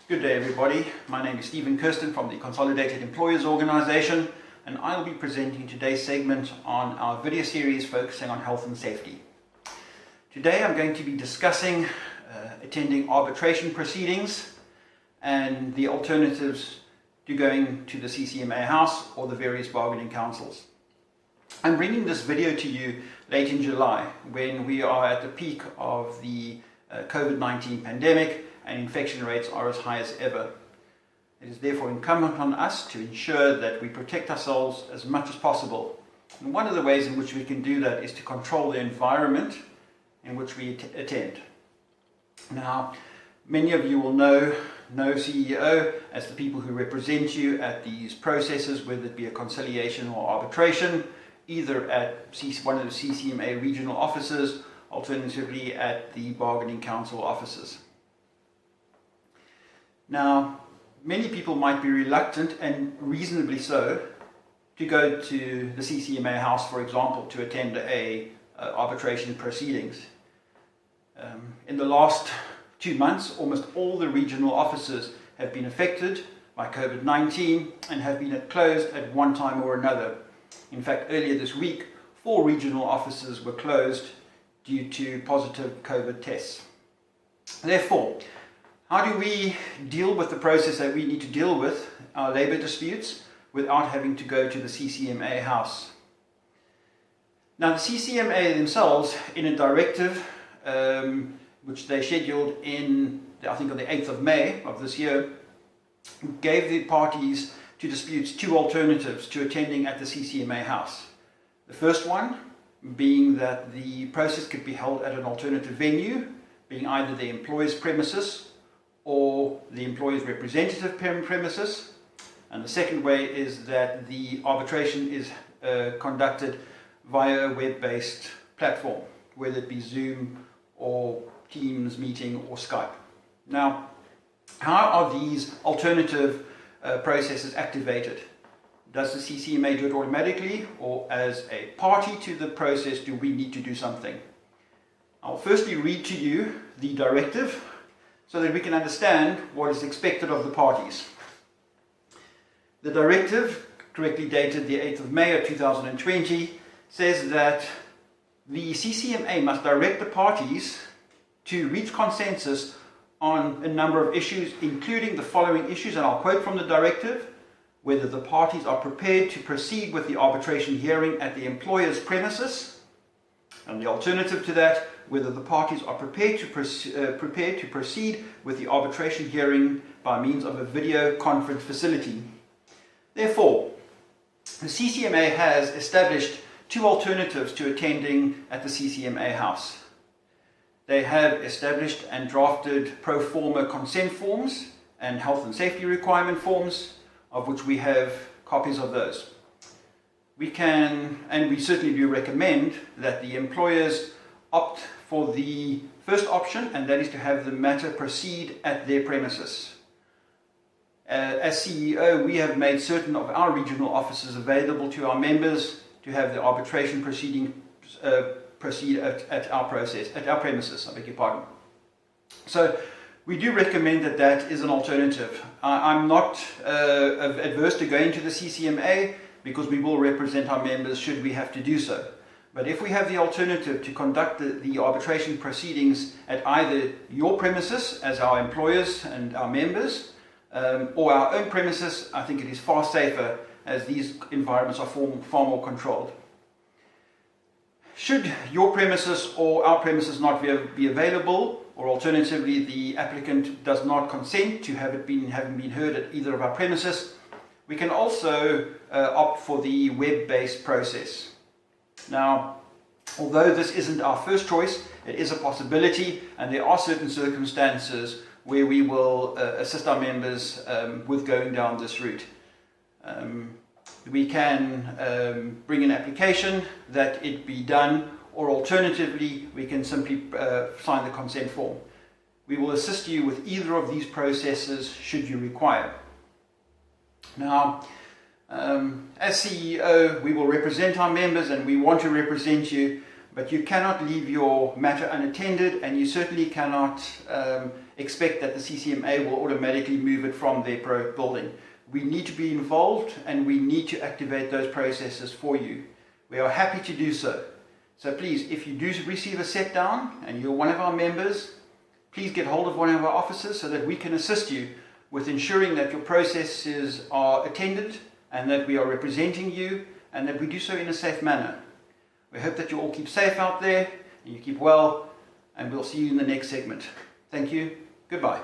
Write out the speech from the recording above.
Good day everybody, my name is Kirsten from the Consolidated Employers Organization, and I'll be presenting today's segment on our video series focusing on health and safety. Today I'm going to be discussing attending arbitration proceedings and the alternatives to going to the CCMA house or the various bargaining councils. I'm bringing this video to you late in July when we are at the peak of the COVID-19 pandemic and infection rates are as high as ever. It is therefore incumbent on us to ensure that we protect ourselves as much as possible. And one of the ways in which we can do that is to control the environment in which we attend. Now, many of you will know CEO as the people who represent you at these processes, whether it be a conciliation or arbitration, either at one of the CCMA regional offices, alternatively at the bargaining council offices. Now, many people might be reluctant, and reasonably so, to go to the CCMA house, for example, to attend arbitration proceedings. In the last 2 months, almost all the regional offices have been affected by COVID-19 and have been closed at one time or another. In fact, earlier this week, 4 regional offices were closed due to positive COVID tests. Therefore, how do we deal with the process that we need to deal with, our labour disputes, without having to go to the CCMA house? Now, the CCMA themselves, in a directive which they scheduled I think on the 8th of May of this year, gave the parties to disputes 2 alternatives to attending at the CCMA house. The first one being that the process could be held at an alternative venue, being either the employer's premises or the employer's representative premises. And the second way is that the arbitration is conducted via a web-based platform, whether it be Zoom or Teams meeting or Skype. Now, how are these alternative processes activated? Does the CCMA do it automatically, or as a party to the process do we need to do something? I'll firstly read to you the directive so that we can understand what is expected of the parties. The directive, correctly dated the 8th of May of 2020, says that the CCMA must direct the parties to reach consensus on a number of issues, including the following issues, and I'll quote from the directive: whether the parties are prepared to proceed with the arbitration hearing at the employer's premises, and the alternative to that, whether the parties are prepared to proceed with the arbitration hearing by means of a video conference facility. Therefore, the CCMA has established 2 alternatives to attending at the CCMA house. They have established and drafted pro forma consent forms and health and safety requirement forms, of which we have copies of those. We can, and we certainly do recommend, that the employers opt for the first option, and that is to have the matter proceed at their premises. As CEO, we have made certain of our regional offices available to our members to have the arbitration proceeding proceed at our premises, I beg your pardon. So we do recommend that is an alternative. I'm not adverse to going to the CCMA, because we will represent our members should we have to do so. But if we have the alternative to conduct the arbitration proceedings at either your premises as our employers and our members, or our own premises, I think it is far safer, as these environments are far more controlled. Should your premises or our premises not be available, or alternatively the applicant does not consent to having been heard at either of our premises, we can also opt for the web-based process. Now, although this isn't our first choice, it is a possibility, and there are certain circumstances where we will assist our members with going down this route. We can bring an application that it be done, or alternatively we can simply sign the consent form. We will assist you with either of these processes should you require. Now, as CEO, we will represent our members, and we want to represent you, but you cannot leave your matter unattended, and you certainly cannot expect that the CCMA will automatically move it from their building. We need to be involved, and we need to activate those processes for you. We are happy to do so. So please, if you do receive a set down and you're one of our members, please get hold of one of our officers so that we can assist you with ensuring that your processes are attended and that we are representing you and that we do so in a safe manner. We hope that you all keep safe out there and you keep well, and we'll see you in the next segment. Thank you. Goodbye.